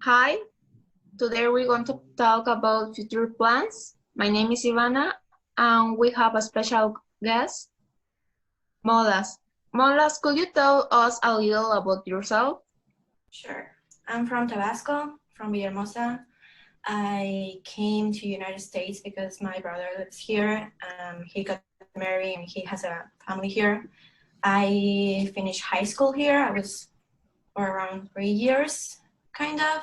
Hi, today we're going to talk about future plans. My name is Ivana, and we have a special guest, Molas. Molas, could you tell us a little about yourself? Sure. I'm from Tabasco, from Villahermosa. I came to United States because my brother lives here. He got married and he has a family here. I finished high school here. I was for around 3 years, kind of.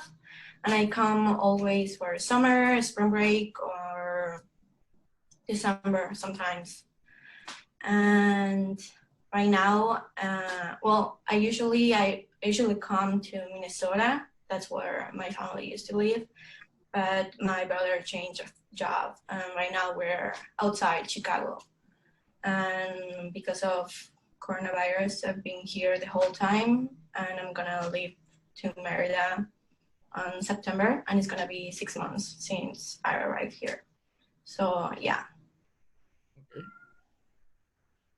And I come always for summer, spring break, or December sometimes. And right now, I usually come to Minnesota. That's where my family used to live. But my brother changed of job, and right now we're outside Chicago. And because of coronavirus, I've been here the whole time, and I'm gonna leave to Merida on September, and it's gonna be 6 months since I arrived here. So yeah.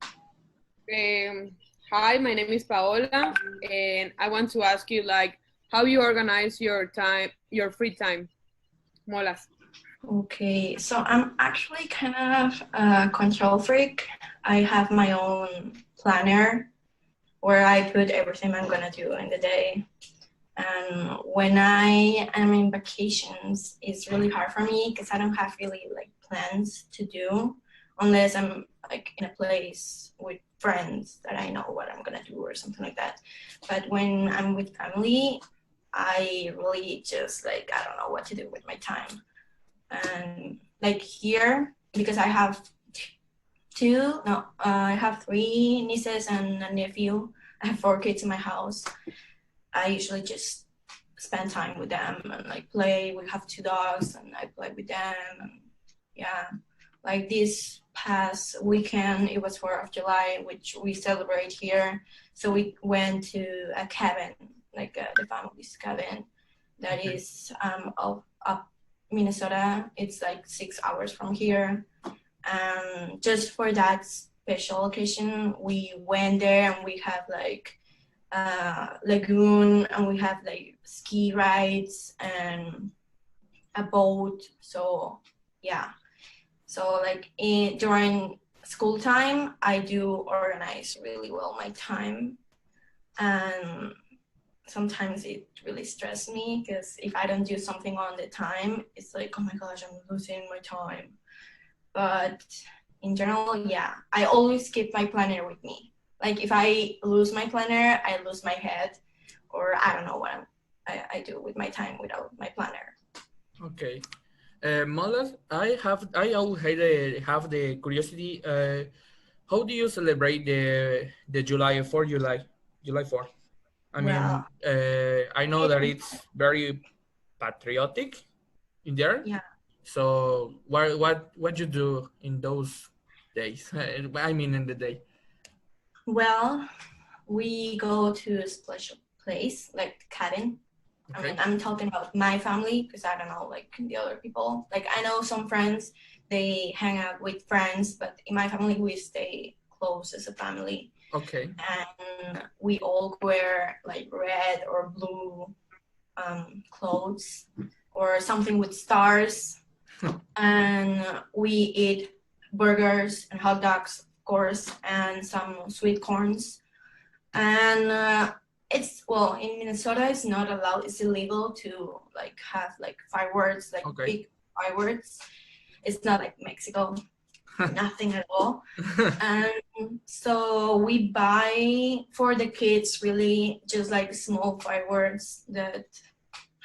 Um, Hi, my name is Paola, and I want to ask you, how you organize your time, your free time, Molas. Okay, so I'm actually kind of a control freak. I have my own planner where I put everything I'm gonna do in the day. And when I am in vacations, it's really hard for me because I don't have really like plans to do unless I'm like in a place with friends that I know what I'm gonna do or something like that. But when I'm with family, I really just like I don't know what to do with my time. And like here, because I have I have three nieces and a nephew. I have four kids in my house. I usually just spend time with them and like play. We have two dogs and I play with them. And yeah, like this past weekend, it was 4th of July, which we celebrate here. So we went to a cabin, like the family's cabin that is up Minnesota. It's like 6 hours from here. And just for that special occasion, we went there and we have like lagoon and we have like ski rides and a boat. So yeah, so like during school time I do organize really well my time, and sometimes it really stresses me because if I don't do something on the time, it's like, oh my gosh, I'm losing my time. But in general, yeah, I always keep my planner with me. Like if I lose my planner, I lose my head, or I don't know what I do with my time without my planner. Okay. Molas, I always have the curiosity. How do you celebrate the July 4th? I mean, Well, I know that it's very patriotic in there. yeah. So what you do in those days? I mean, in the day. Well, we go to a special place like cabin. I mean, Okay. I'm talking about my family because I don't know like the other people. Like I know some friends, they hang out with friends, but in my family we stay close as a family, Okay. and we all wear like red or blue clothes or something with stars, and we eat burgers and hot dogs, of course, and some sweet corns. And it's well in Minnesota, it's not allowed. It's illegal to like have like fireworks, like Okay. big fireworks. It's not like Mexico, nothing at all. And so we buy for the kids really just like small fireworks that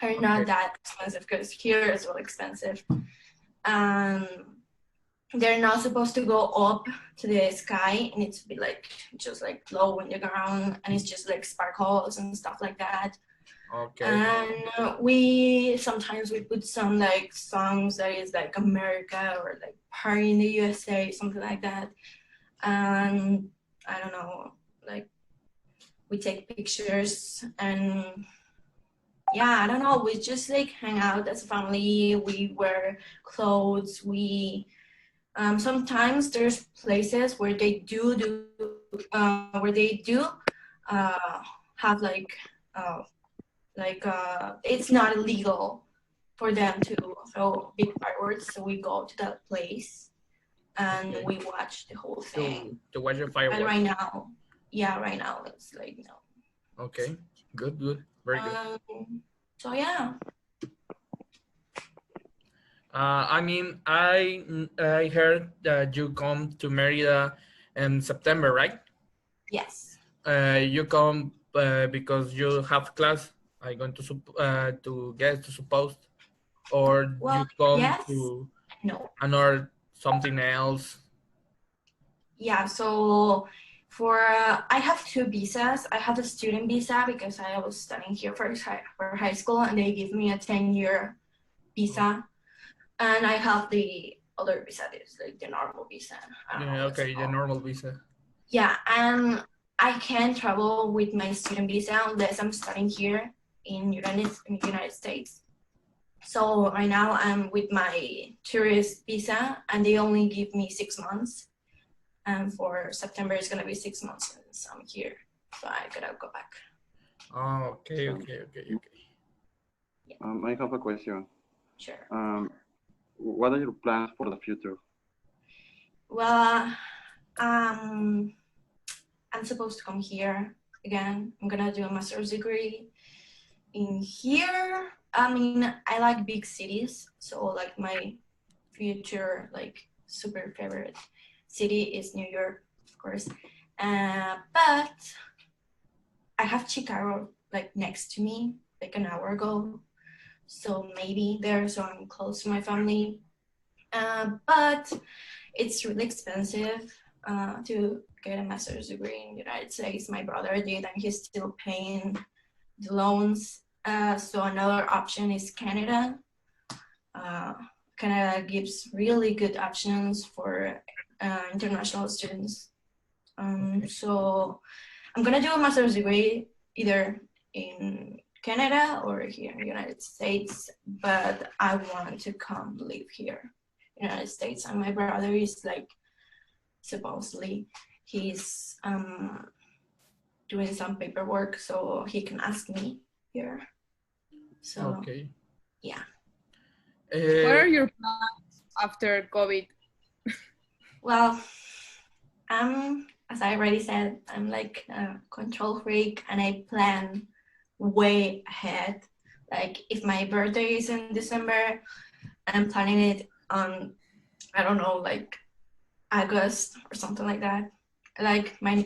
are not Okay. that expensive because here it's really expensive. Um, they're not supposed to go up to the sky. It needs to be like just like low in the ground, and it's just like sparkles and stuff like that. Okay. And we put some like songs that is like America or like Party in the USA, something like that. And I don't know, like we take pictures, and yeah, I don't know, we just like hang out as a family. We wear clothes. We sometimes there's places where they uh, have uh, like it's not illegal for them to throw big fireworks, so we go to that place and Okay. we watch the whole thing. To watch the But fireworks. right now, yeah, right now it's like no. Okay, good, good, very good. So yeah. I mean, I heard that you come to Merida in September, right? Yes. You come because you have class. I'm going to guess to suppose, or Well, you come yes. to No. another something else. Yeah. So for I have two visas. I have a student visa because I was studying here for high school, and they give me a 10-year visa. And I have the other visa, it's like the normal visa. I don't know Yeah, what's it okay, the called. normal visa. Yeah, and I can't travel with my student visa unless I'm studying here in United States. So right now I'm with my tourist visa, and they only give me 6 months. And for September, it's gonna be 6 months since I'm here, so I gotta go back. Oh, okay, okay, okay, okay. I have a question. Sure. What are your plans for the future? Well, I'm supposed to come here again. I'm gonna do a master's degree in here. I mean, I like big cities, so like my future like super favorite city is New York, of course. But I have Chicago like next to me, like an hour ago. So maybe there, so I'm close to my family. But it's really expensive to get a master's degree in the United States. My brother did, and he's still paying the loans. So another option is Canada. Canada gives really good options for international students. So I'm gonna do a master's degree either in Canada or here in the United States, but I want to come live here in the United States. And my brother is like, supposedly, he's doing some paperwork so he can ask me here. So Okay. yeah. What are your plans after COVID? Well, as I already said, I'm like a control freak, and I plan way ahead. Like if my birthday is in December, I'm planning it on, I don't know, like August or something like that. Like my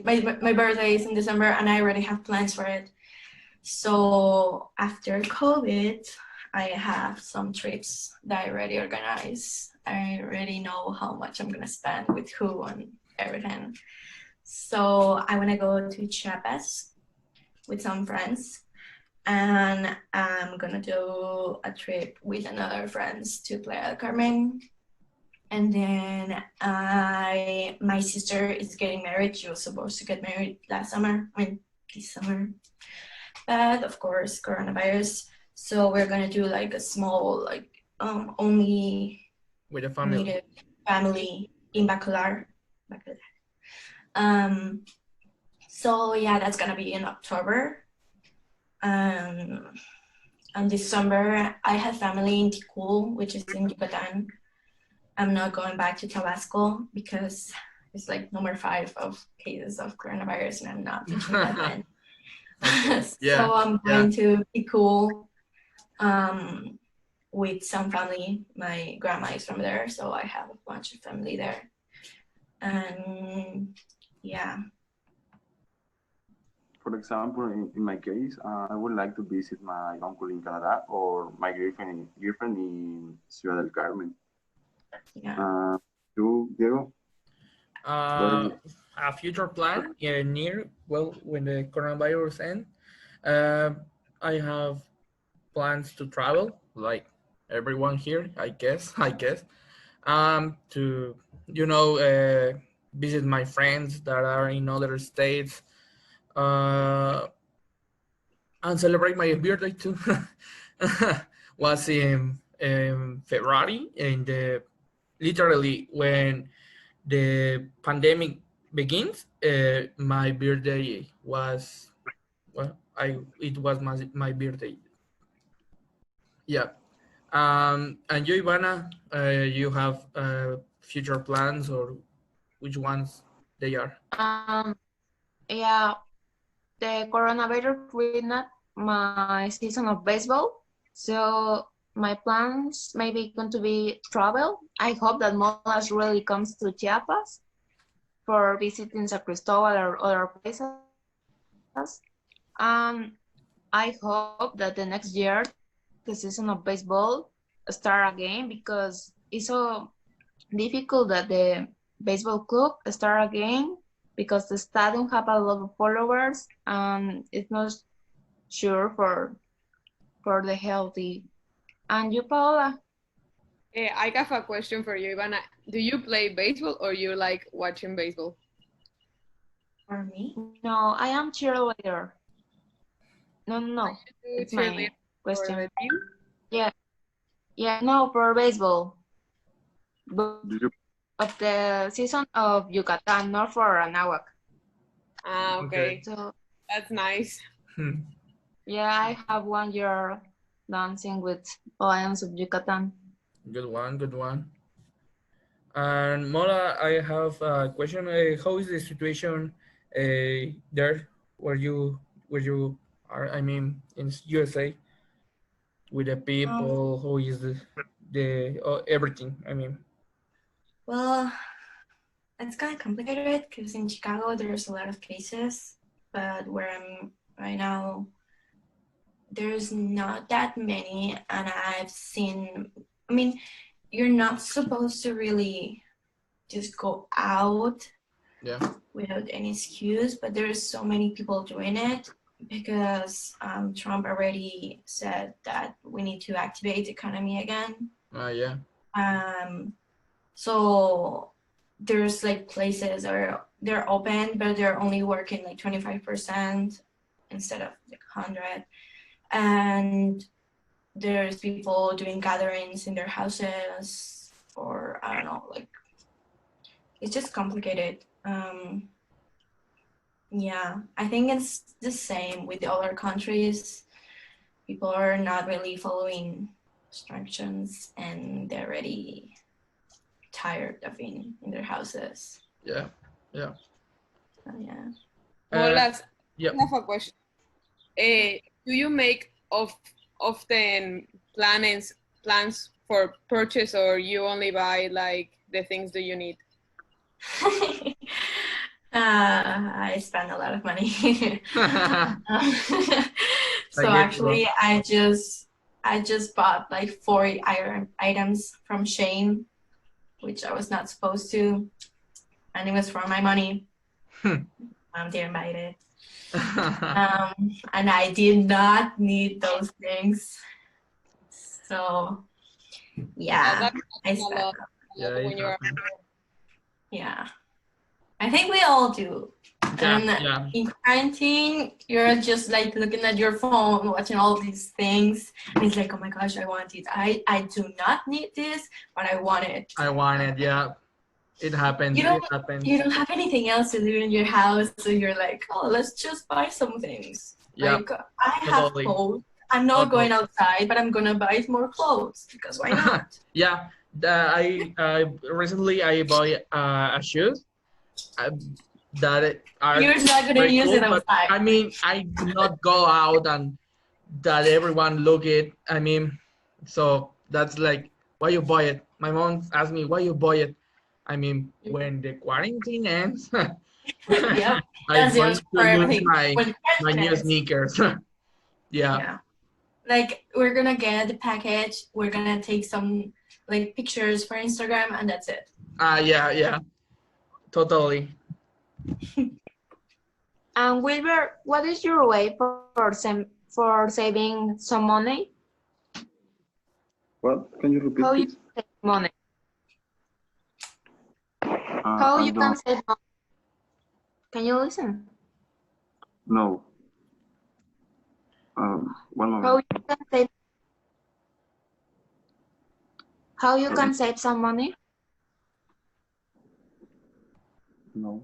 birthday is in December, and I already have plans for it. So after COVID, I have some trips that I already organized. I already know how much I'm gonna spend with who and everything. So I wanna go to Chiapas with some friends, and I'm gonna do a trip with another friends to Playa del Carmen. And then my sister is getting married. She was supposed to get married this summer. But of course, coronavirus. So we're gonna do like a small, like only With the family. immediate family in Bacalar. So yeah, that's gonna be in October. In December, I have family in Tikul, which is in Yucatan. I'm not going back to Tabasco because it's like number 5 of cases of coronavirus, and I'm not taking that then. Yeah, So I'm going to Tikul with some family. My grandma is from there, so I have a bunch of family there. And yeah. For example, in my case, I would like to visit my uncle in Canada or my girlfriend in Ciudad del Carmen. Yeah. You, Diego? A future plan near, well, when the coronavirus ends, I have plans to travel, like everyone here, I guess, to, visit my friends that are in other states, and celebrate my birthday too. Was in February, and literally when the pandemic begins, my birthday was, well, it was my birthday. Yeah. And you, Ivana, you have future plans, or which ones they are? Yeah, the coronavirus ruined my season of baseball. So my plans maybe going to be travel. I hope that Molas really comes to Chiapas for visiting San Cristobal or other places. I hope that the next year the season of baseball start again, because it's so difficult that the baseball club start again, because the stadium have a lot of followers and it's not sure for the healthy. And you, Paola? I have a question for you, Ivana. Do you play baseball or you like watching baseball? For me, No, I am cheerleader. No, You it's cheerlead my for question. the team? Yeah, no, for baseball. But Do you of the season of Yucatan, not for Anahuac. Ah, okay. So That's nice. yeah, I have 1 year dancing with Lions of Yucatan. Good one, good one. And Mola, I have a question. How is the situation there where you are? I mean, in USA, with the people. How is the everything? I mean, well, it's kind of complicated because in Chicago there's a lot of cases, but where I'm right now, there's not that many, and I've seen. I mean, you're not supposed to really just go out yeah, without any excuse, but there's so many people doing it because Trump already said that we need to activate the economy again. yeah, So there's like places or they're open, but they're only working like 25% instead of like 100. And there's people doing gatherings in their houses, or I don't know, like it's just complicated. Yeah, I think it's the same with the other countries. People are not really following instructions and they're already tired of being in their houses. yeah, yeah. So, yeah. Molas, Yep. I have a question. Do you make often plans for purchase, or you only buy like the things that you need? I spend a lot of money. So I get actually, I just bought like 40 iron items from Shane, which I was not supposed to, and it was for my money. Didn't buy it. And I did not need those things. So yeah, I a spent. lot Yeah, when it you're happens. Yeah, I think we all do. And Yeah, in quarantine, you're just like looking at your phone, watching all these things, and it's like, oh my gosh, I want it. I do not need this, but I want it. I want it. Yeah, it happens. You It don't happens. you don't have anything else to do in your house, so you're like, oh, let's just buy some things. Yeah, Like I have totally. clothes. I'm not going outside, but I'm gonna buy more clothes because why not? Yeah, I recently I bought a shoes that are You're not gonna very use cool, it but outside. I mean I do not go out and that everyone look it. I mean, so that's like why you buy it. My mom asked me why you buy it. I mean, when the quarantine ends, Yep, I'm that's the going answer to for use everything. When my new quarantine ends. sneakers. Yeah. Yeah. Like we're gonna get the package, we're gonna take some like pictures for Instagram, and that's it. Yeah, totally. And Wilbur, what is your way for saving some money? Well, can you repeat, How you please? save money? How I you can don't save money? Can you listen? know. One How moment. you can save? How you can save some money? No.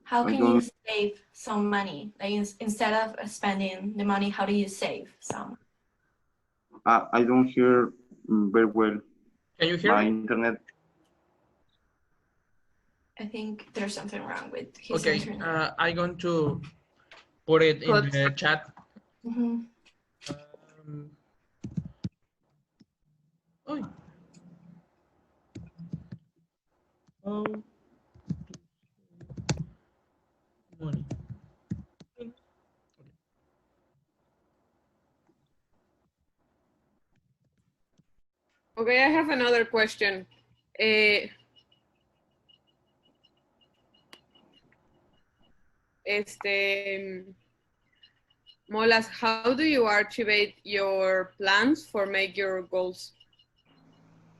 How I can don't, you save some money? Like instead of spending the money, how do you save some? I don't hear very well. Can you hear My me? internet. I think there's something wrong with his Okay, internet. I'm going to put it in Put. the chat. Mhm. Um, oh, oh, money. Okay, I have another question. Molas, how do you archivate your plans for make your goals?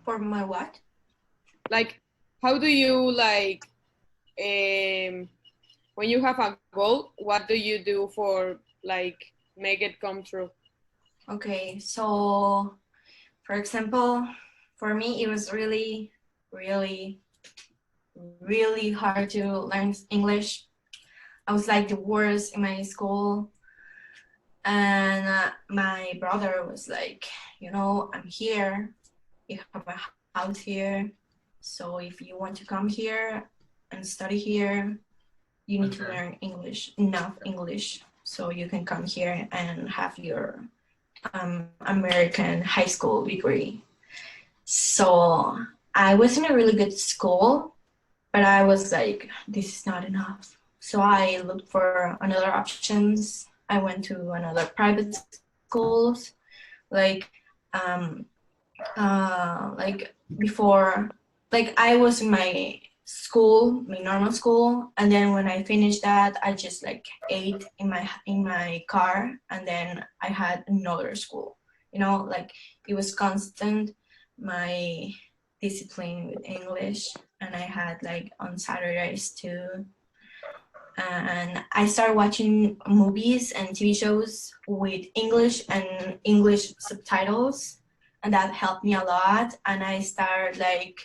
For my what? Like, how do you like when you have a goal? What do you do for like make it come true? Okay, so for example, for me it was really, really, really hard to learn English. I was like the worst in my school. And my brother was like, you know, I'm here. You have a house here. So if you want to come here and study here, you need to Okay. learn English, enough English, so you can come here and have your American high school degree. So I was in a really good school, but I was like, this is not enough. So I looked for another options. I went to another private schools, like like before, like I was in my school, my normal school, and then when I finished that, I just like ate in my car, and then I had another school. You know, like it was constant my discipline with English, and I had like on Saturdays too. And I started watching movies and TV shows with English and English subtitles, and that helped me a lot. And I started like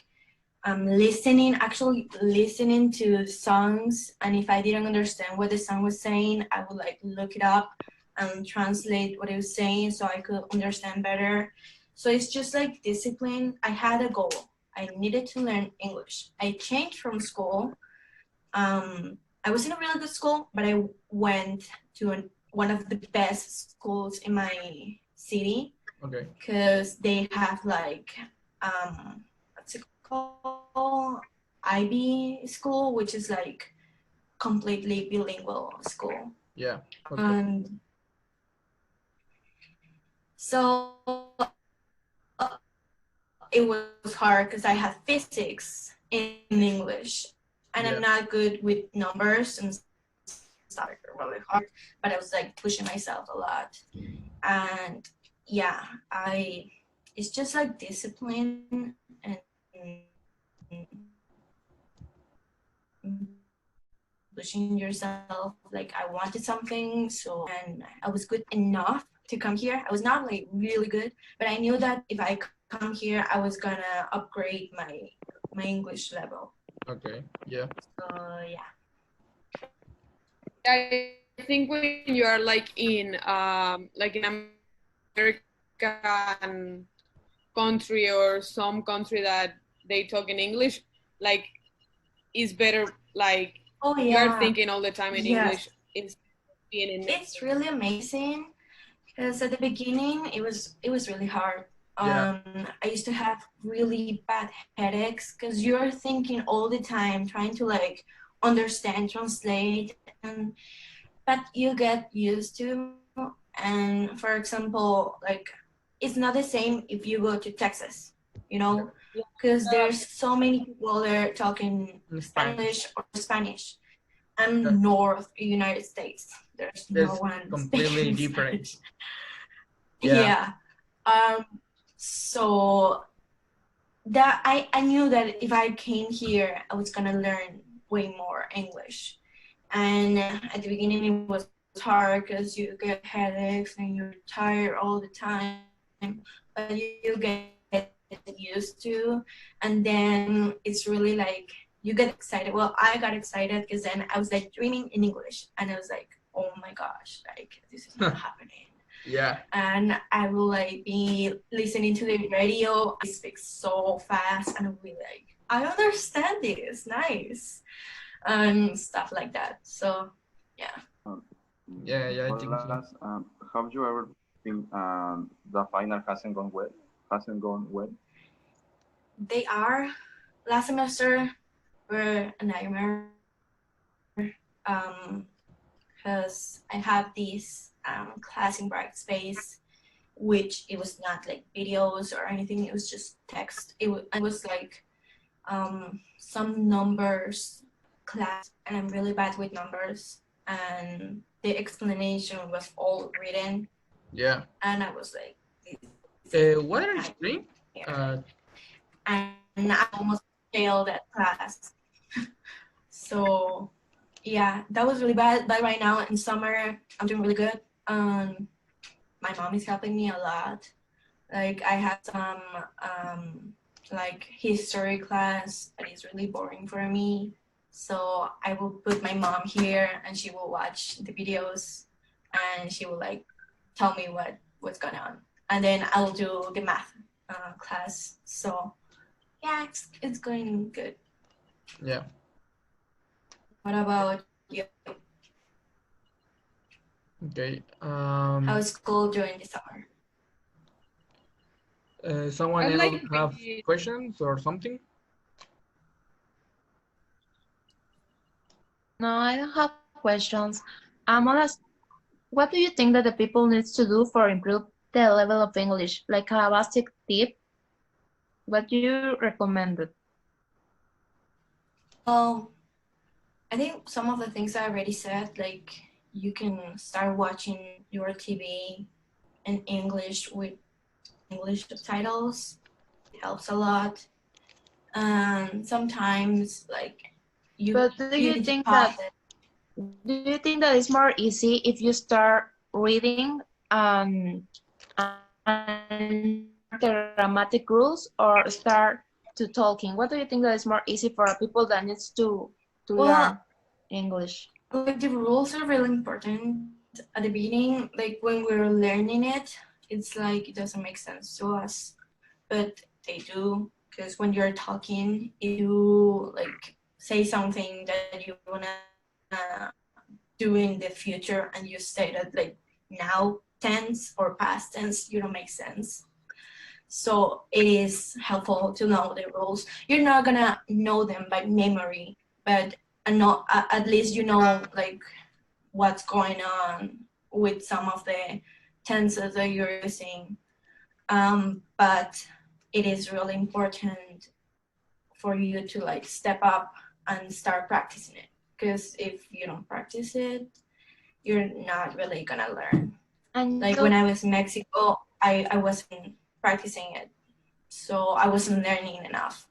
actually listening to songs, and if I didn't understand what the song was saying, I would like look it up and translate what it was saying so I could understand better. So it's just like discipline. I had a goal. I needed to learn English. I changed from school. I was in a really good school, but I went to one of the best schools in my city. Okay. Because they have like what's it called, IB school, which is like completely bilingual school. Yeah. Okay. And so it was hard because I had physics in English, and Yeah. I'm not good with numbers and stuff, really hard, but I was like pushing myself a lot. And yeah, it's just like discipline and pushing yourself. Like I wanted something, so, and I was good enough to come here. I was not like really good, but I knew that if I come here, I was gonna upgrade my English level. Okay. Yeah. So yeah. I think when you are like in an American country or some country that they talk in English, like it's better like Oh you are yeah. thinking all the time in Yes. English instead of being in It's really amazing because at the beginning it was really hard. Yeah. I used to have really bad headaches because you're thinking all the time, trying to like understand, translate, and but you get used to. And for example, like it's not the same if you go to Texas, you know, because there's so many people there talking In Spanish or Spanish. And Yeah. North United States, there's no That's one completely speaking different. Spanish. Yeah. Yeah. So that I knew that if I came here, I was gonna learn way more English. And at the beginning, it was hard because you get headaches and you're tired all the time, but you get used to, and then it's really like you get excited. Well, I got excited because then I was like dreaming in English, and I was like, oh my gosh, like this is not happening. Yeah. And I will like be listening to the radio. I speak so fast, and I'll be like, I understand this, nice, and stuff like that. So yeah. Yeah, I For think so. last, have you ever think the final hasn't gone well? Hasn't gone well? They are. Last semester were a nightmare. Because I had this class in Brightspace, which it was not like videos or anything. It was just text. It was like some numbers class, and I'm really bad with numbers. And the explanation was all written, Yeah. and I was like, What are you saying? and I almost failed that class. So yeah, that was really bad. But right now in summer, I'm doing really good. My mom is helping me a lot. Like I had some like history class that is really boring for me. So I will put my mom here, and she will watch the videos, and she will like tell me what's going on, and then I'll do the math class. So yeah, it's going good. Yeah. What about you? Okay. How is school during the summer? Someone I'd like else to have be questions or something? No, I don't have questions. Molas, what do you think that the people needs to do for improve the level of English? Like a basic tip, what do you recommend? Well, I think some of the things I already said, like you can start watching your TV in English with English subtitles. It helps a lot. And sometimes, like But do you need to think pause that it. it's more easy if you start reading and the grammatic rules or start to talking? What do you think that is more easy for people that needs to learn Well, English? like the rules are really important at the beginning. Like when we're learning it, it's like it doesn't make sense to us, but they do, because when you're talking, you like say something that you wanna do in the future, and you say that like now tense or past tense, you don't make sense. So it is helpful to know the rules. You're not gonna know them by memory, but at least you know like what's going on with some of the tenses that you're using. But it is really important for you to like step up and start practicing it, because if you don't practice it, you're not really gonna learn. And Like when I was in Mexico, I wasn't practicing it, so I wasn't learning enough.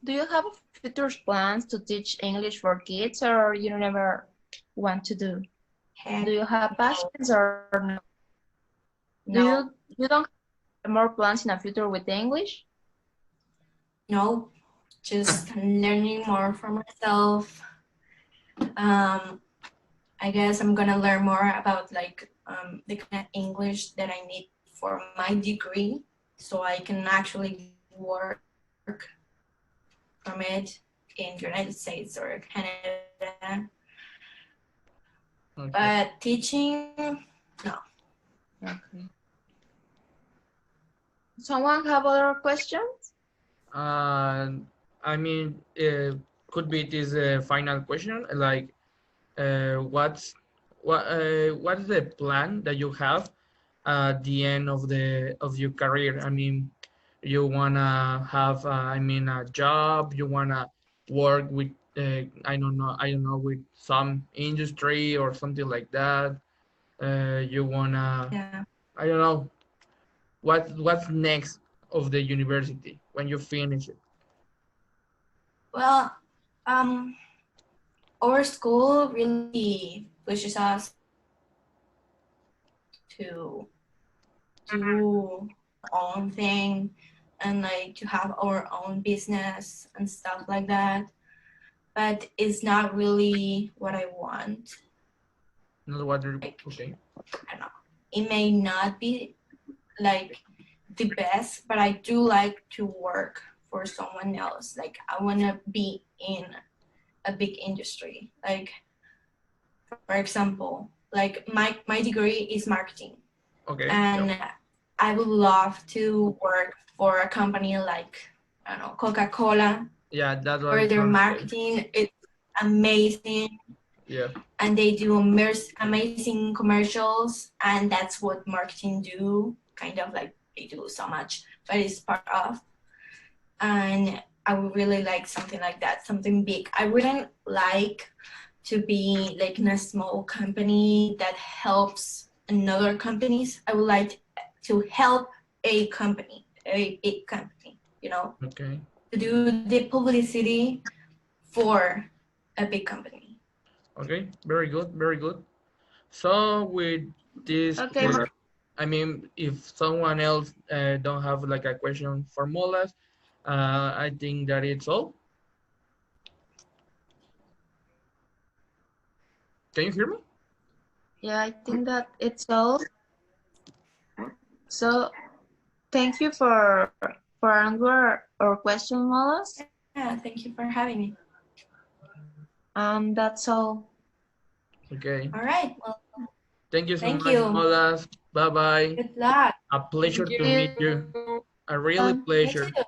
do you have future plans to teach English for kids, or you never want to do? Heck, Do you have passions or no? no, You don't have more plans in the future with English? no, just learning more for myself. I guess I'm gonna learn more about like the kind of English that I need for my degree, so I can actually work from it in the United States or Canada. Okay. But teaching, no. Okay. Someone have other questions? I mean, could be this final question, like, what's what's the plan that you have at the end of your career? I mean, you wanna have, I mean, a job. You wanna work with, I don't know, with some industry or something like that. You wanna, Yeah. I don't know, what's next of the university when you finish it. Well, our school really pushes us to do our own thing and like to have our own business and stuff like that. but it's not really what I want. Not what you're, Like, okay. I don't know. It may not be like the best, but I do like to work for someone else. Like I want to be in a big industry. Like for example, like my degree is marketing, Okay. and Yeah. I would love to work for a company like, I don't know, Coca-Cola, Yeah, that where was their gonna say. marketing is amazing Yeah. and they do amazing commercials, and that's what marketing do, kind of like they do so much, but it's part of. And I would really like something like that, something big. I wouldn't like to be like in a small company that helps another companies. I would like to help a company, a big company, you know, Okay. to do the publicity for a big company. Okay. Very good. Very good. So with this, Okay, I mean, if someone else don't have like a question for Molas, I think that it's all. Can you hear me? yeah, I think that it's all. So thank you for answer our question, Molas. Yeah, thank you for having me. That's all. Okay. All right, well, Thank you so thank much, you. Molas. Bye bye. Good luck. A pleasure Thank to meet you. you. A really Um, Me pleasure. too.